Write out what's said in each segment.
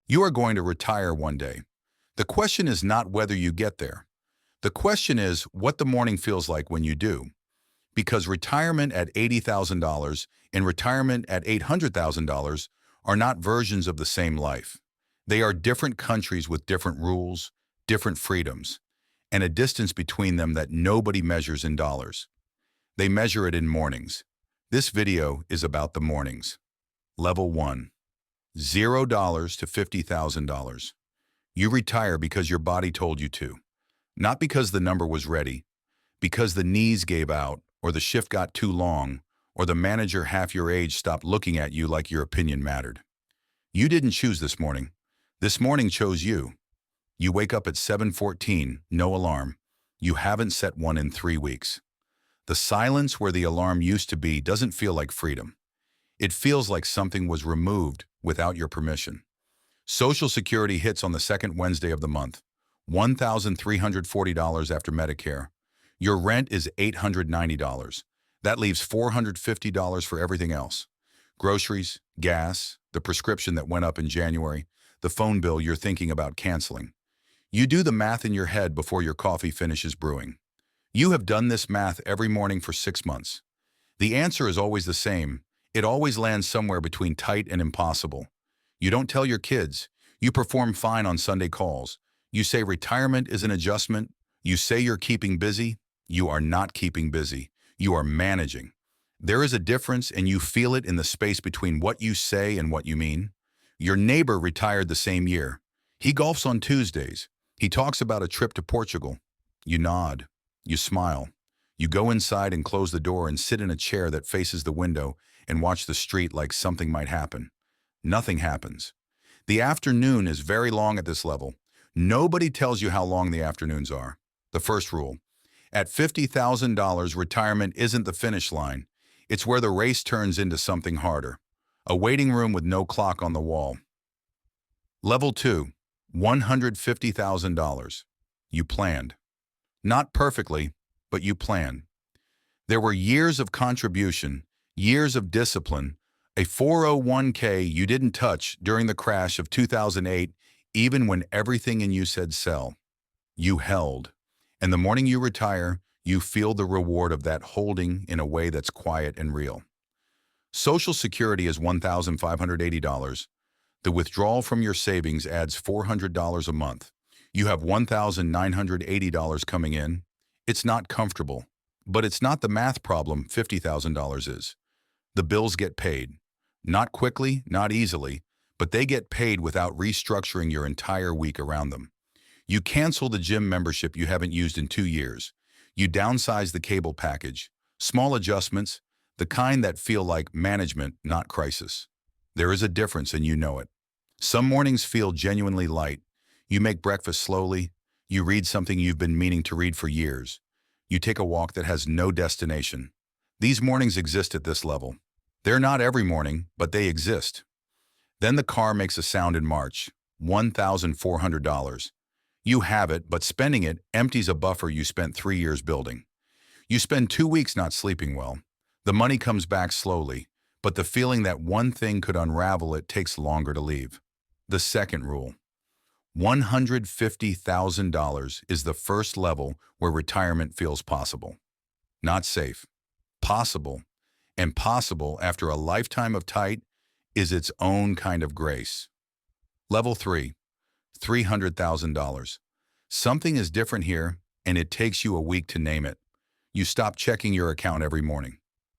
You are going to retire one day. The question is not whether you get there. The question is what the morning feels like when you do. Because retirement at $80,000 and retirement at $800,000 are not versions of the same life. They are different countries with different rules, different freedoms, and a distance between them that nobody measures in dollars. They measure it in mornings. This video is about the mornings. Level 1. $0 to $50,000. You retire because your body told you to. Not because the number was ready, because the knees gave out, or the shift got too long, or the manager half your age stopped looking at you like your opinion mattered. You didn't choose this morning. This morning chose you. You wake up at 7:14, no alarm. You haven't set one in 3 weeks. The silence where the alarm used to be doesn't feel like freedom. It feels like something was removed without your permission. Social Security hits on the second Wednesday of the month, $1,340 after Medicare. Your rent is $890. That leaves $450 for everything else. Groceries, gas, the prescription that went up in January, the phone bill you're thinking about canceling. You do the math in your head before your coffee finishes brewing. You have done this math every morning for 6 months. The answer is always the same. It always lands somewhere between tight and impossible. You don't tell your kids. You perform fine on Sunday calls. You say retirement is an adjustment. You say you're keeping busy. You are not keeping busy. You are managing. There is a difference, and you feel it in the space between what you say and what you mean. Your neighbor retired the same year. He golfs on Tuesdays. He talks about a trip to Portugal. You nod. You smile. You go inside and close the door and sit in a chair that faces the window and watch the street like something might happen. Nothing happens. The afternoon is very long at this level. Nobody tells you how long the afternoons are. The first rule. At $50,000, retirement isn't the finish line. It's where the race turns into something harder. A waiting room with no clock on the wall. Level 2. $150,000. You planned. Not perfectly, but you planned. There were years of contribution, years of discipline, a 401k you didn't touch during the crash of 2008, even when everything in you said sell. You held. And the morning you retire, you feel the reward of that holding in a way that's quiet and real. Social Security is $1,580. The withdrawal from your savings adds $400 a month. You have $1,980 coming in. It's not comfortable, but it's not the math problem $50,000 is. The bills get paid. Not quickly, not easily, but they get paid without restructuring your entire week around them. You cancel the gym membership you haven't used in 2 years. You downsize the cable package. Small adjustments, the kind that feel like management, not crisis. There is a difference, and you know it. Some mornings feel genuinely light. You make breakfast slowly. You read something you've been meaning to read for years. You take a walk that has no destination. These mornings exist at this level. They're not every morning, but they exist. Then the car makes a sound in March, $1,400. You have it, but spending it empties a buffer you spent 3 years building. You spend 2 weeks not sleeping well. The money comes back slowly, but the feeling that one thing could unravel it takes longer to leave. The second rule. $150,000 is the first level where retirement feels possible. Not safe. Possible. And possible after a lifetime of tight is its own kind of grace. Level 3. $300,000. Something is different here, and it takes you a week to name it. You stop checking your account every morning.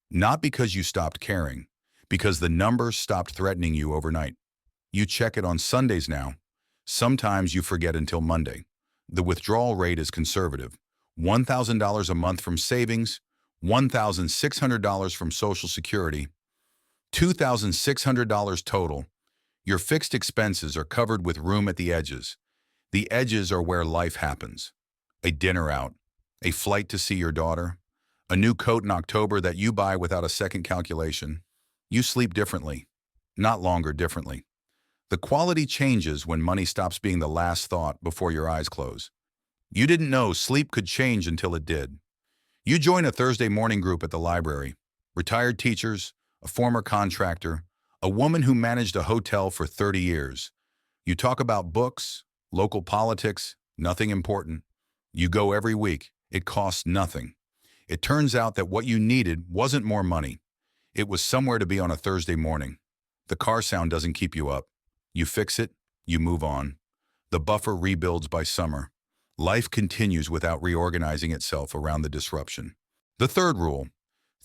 Not because you stopped caring, because the number stopped threatening you overnight. You check it on Sundays now. Sometimes you forget until Monday. The withdrawal rate is conservative. $1,000 a month from savings, $1,600 from Social Security, $2,600 total. Your fixed expenses are covered with room at the edges. The edges are where life happens. A dinner out, a flight to see your daughter, a new coat in October that you buy without a second calculation. You sleep differently, not longer differently. The quality changes when money stops being the last thought before your eyes close. You didn't know sleep could change until it did. You join a Thursday morning group at the library. Retired teachers, a former contractor, a woman who managed a hotel for 30 years. You talk about books, local politics, nothing important. You go every week. It costs nothing. It turns out that what you needed wasn't more money. It was somewhere to be on a Thursday morning. The car sound doesn't keep you up. You fix it, you move on. The buffer rebuilds by summer. Life continues without reorganizing itself around the disruption. The third rule,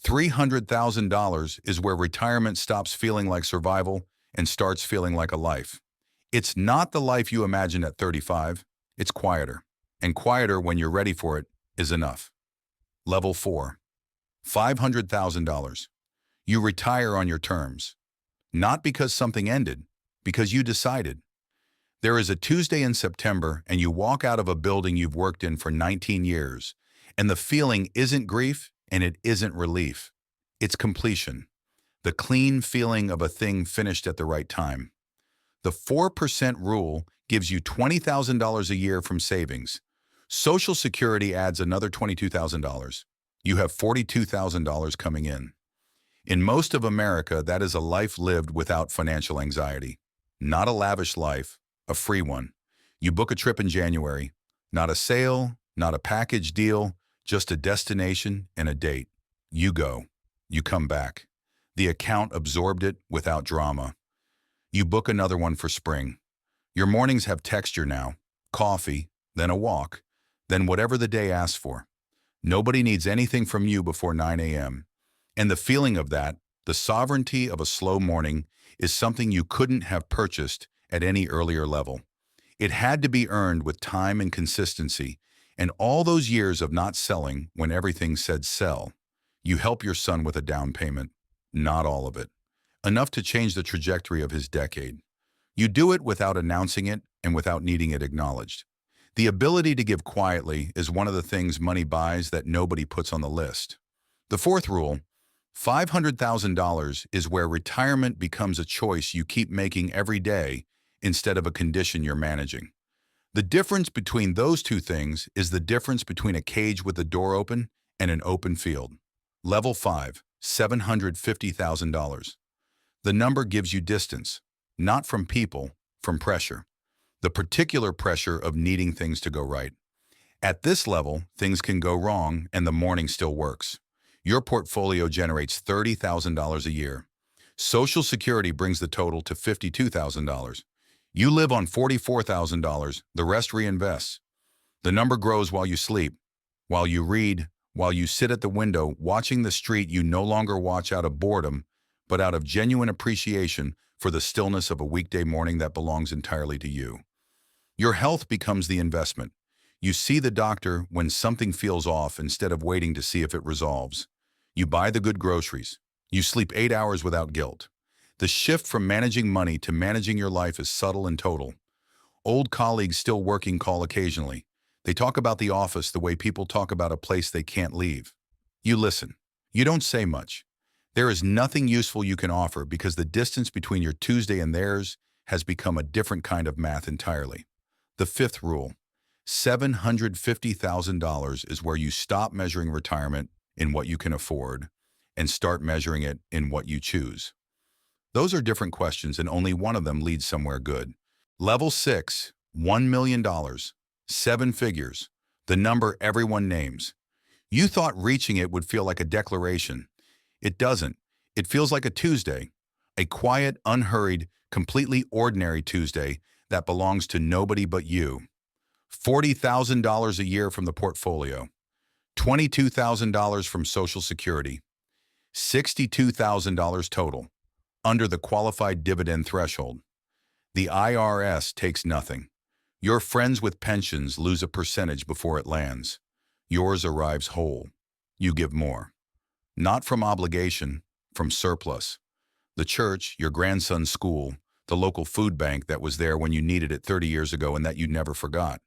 $300,000 is where retirement stops feeling like survival and starts feeling like a life. It's not the life you imagined at 35. It's quieter. And quieter when you're ready for it is enough. Level 4, $500,000. You retire on your terms. Not because something ended, because you decided. There is a Tuesday in September and you walk out of a building you've worked in for 19 years, and the feeling isn't grief and it isn't relief. It's completion. The clean feeling of a thing finished at the right time. The 4% rule gives you $20,000 a year from savings. Social Security adds another $22,000. You have $42,000 coming in. In most of America, that is a life lived without financial anxiety. Not a lavish life, a free one. You book a trip in January. Not a sale, not a package deal, just a destination and a date. You go. You come back. The account absorbed it without drama. You book another one for spring. Your mornings have texture now. Coffee, then a walk, then whatever the day asks for. Nobody needs anything from you before 9 a.m. And the feeling of that, the sovereignty of a slow morning, is something you couldn't have purchased at any earlier level. It had to be earned with time and consistency, and all those years of not selling when everything said sell. You help your son with a down payment. Not all of it. Enough to change the trajectory of his decade. You do it without announcing it and without needing it acknowledged. The ability to give quietly is one of the things money buys that nobody puts on the list. The fourth rule, $500,000 is where retirement becomes a choice you keep making every day instead of a condition you're managing. The difference between those two things is the difference between a cage with the door open and an open field. Level 5, $750,000. The number gives you distance, not from people, from pressure. The particular pressure of needing things to go right. At this level, things can go wrong and the morning still works. Your portfolio generates $30,000 a year. Social Security brings the total to $52,000. You live on $44,000, the rest reinvests. The number grows while you sleep, while you read, while you sit at the window watching the street. You no longer watch out of boredom, but out of genuine appreciation for the stillness of a weekday morning that belongs entirely to you. Your health becomes the investment. You see the doctor when something feels off instead of waiting to see if it resolves. You buy the good groceries. You sleep 8 hours without guilt. The shift from managing money to managing your life is subtle and total. Old colleagues still working call occasionally. They talk about the office the way people talk about a place they can't leave. You listen. You don't say much. There is nothing useful you can offer because the distance between your Tuesday and theirs has become a different kind of math entirely. The fifth rule, $750,000 is where you stop measuring retirement in what you can afford and start measuring it in what you choose. Those are different questions and only one of them leads somewhere good. Level 6, $1 million, 7 figures, the number everyone names. You thought reaching it would feel like a declaration. It doesn't. It feels like a Tuesday, a quiet, unhurried, completely ordinary Tuesday that belongs to nobody but you. $40,000 a year from the portfolio, $22,000 from Social Security, $62,000 total, under the qualified dividend threshold. The IRS takes nothing. Your friends with pensions lose a percentage before it lands. Yours arrives whole. You give more. Not from obligation, from surplus. The church, your grandson's school, the local food bank that was there when you needed it 30 years ago and that you never forgot.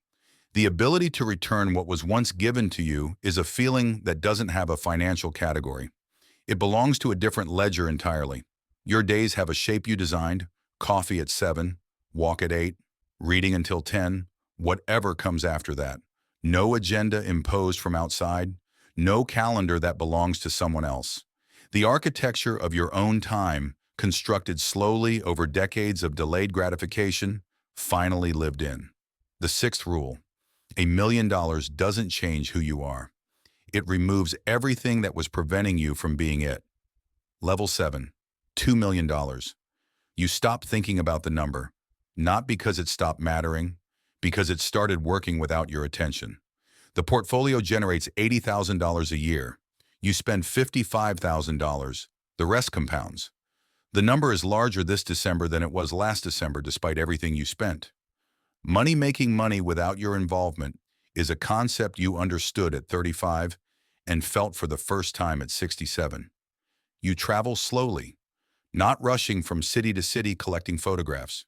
The ability to return what was once given to you is a feeling that doesn't have a financial category. It belongs to a different ledger entirely. Your days have a shape you designed, coffee at 7, walk at 8, reading until 10, whatever comes after that. No agenda imposed from outside, no calendar that belongs to someone else. The architecture of your own time, constructed slowly over decades of delayed gratification, finally lived in. The sixth rule: $1 million doesn't change who you are. It removes everything that was preventing you from being it. Level 7, $2 million. You stop thinking about the number, not because it stopped mattering, because it started working without your attention. The portfolio generates $80,000 a year. You spend $55,000. The rest compounds. The number is larger this December than it was last December despite everything you spent. Money making money without your involvement is a concept you understood at 35 and felt for the first time at 67. You travel slowly, not rushing from city to city collecting photographs,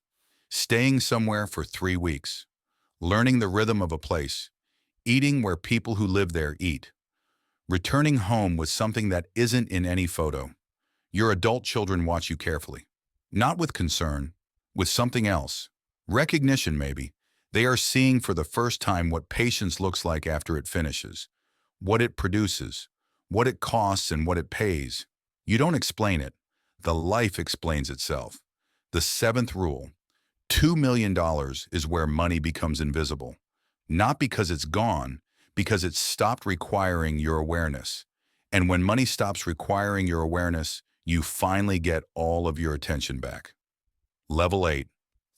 staying somewhere for 3 weeks, learning the rhythm of a place, eating where people who live there eat, returning home with something that isn't in any photo. Your adult children watch you carefully, not with concern, with something else. Recognition, maybe. They are seeing for the first time what patience looks like after it finishes, what it produces, what it costs and what it pays. You don't explain it. The life explains itself. The seventh rule: $2 million is where money becomes invisible. Not because it's gone, because it's stopped requiring your awareness. And when money stops requiring your awareness, you finally get all of your attention back. Level 8,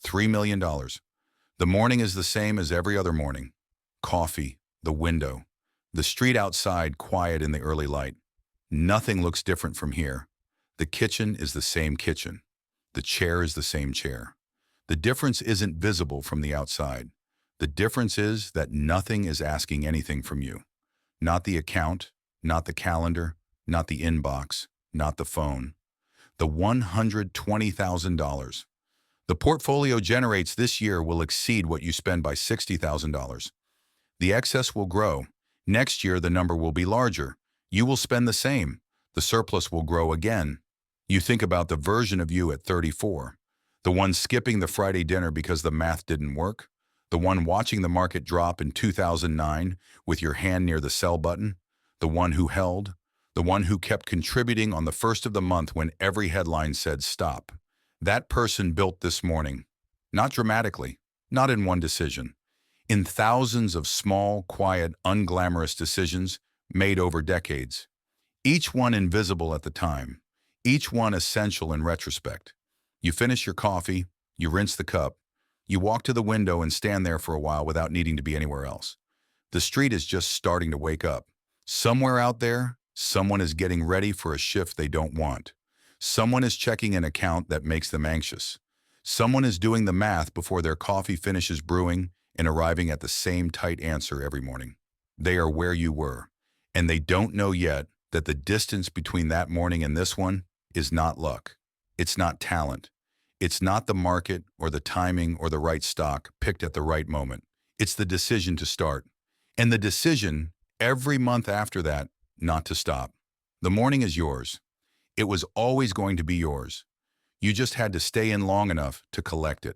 $3 million. The morning is the same as every other morning. Coffee, the window, the street outside quiet in the early light. Nothing looks different from here. The kitchen is the same kitchen. The chair is the same chair. The difference isn't visible from the outside. The difference is that nothing is asking anything from you. Not the account, not the calendar, not the inbox, not the phone. The $120,000. The portfolio generates this year will exceed what you spend by $60,000. The excess will grow. Next year, the number will be larger. You will spend the same. The surplus will grow again. You think about the version of you at 34. The one skipping the Friday dinner because the math didn't work. The one watching the market drop in 2009 with your hand near the sell button. The one who held. The one who kept contributing on the first of the month when every headline said stop. That person built this morning. Not dramatically, not in one decision. In thousands of small, quiet, unglamorous decisions made over decades. Each one invisible at the time. Each one essential in retrospect. You finish your coffee, you rinse the cup, you walk to the window and stand there for a while without needing to be anywhere else. The street is just starting to wake up. Somewhere out there, someone is getting ready for a shift they don't want. Someone is checking an account that makes them anxious. Someone is doing the math before their coffee finishes brewing and arriving at the same tight answer every morning. They are where you were, and they don't know yet that the distance between that morning and this one is not luck. It's not talent. It's not the market or the timing or the right stock picked at the right moment. It's the decision to start. And the decision, every month after that, not to stop. The morning is yours. It was always going to be yours. You just had to stay in long enough to collect it.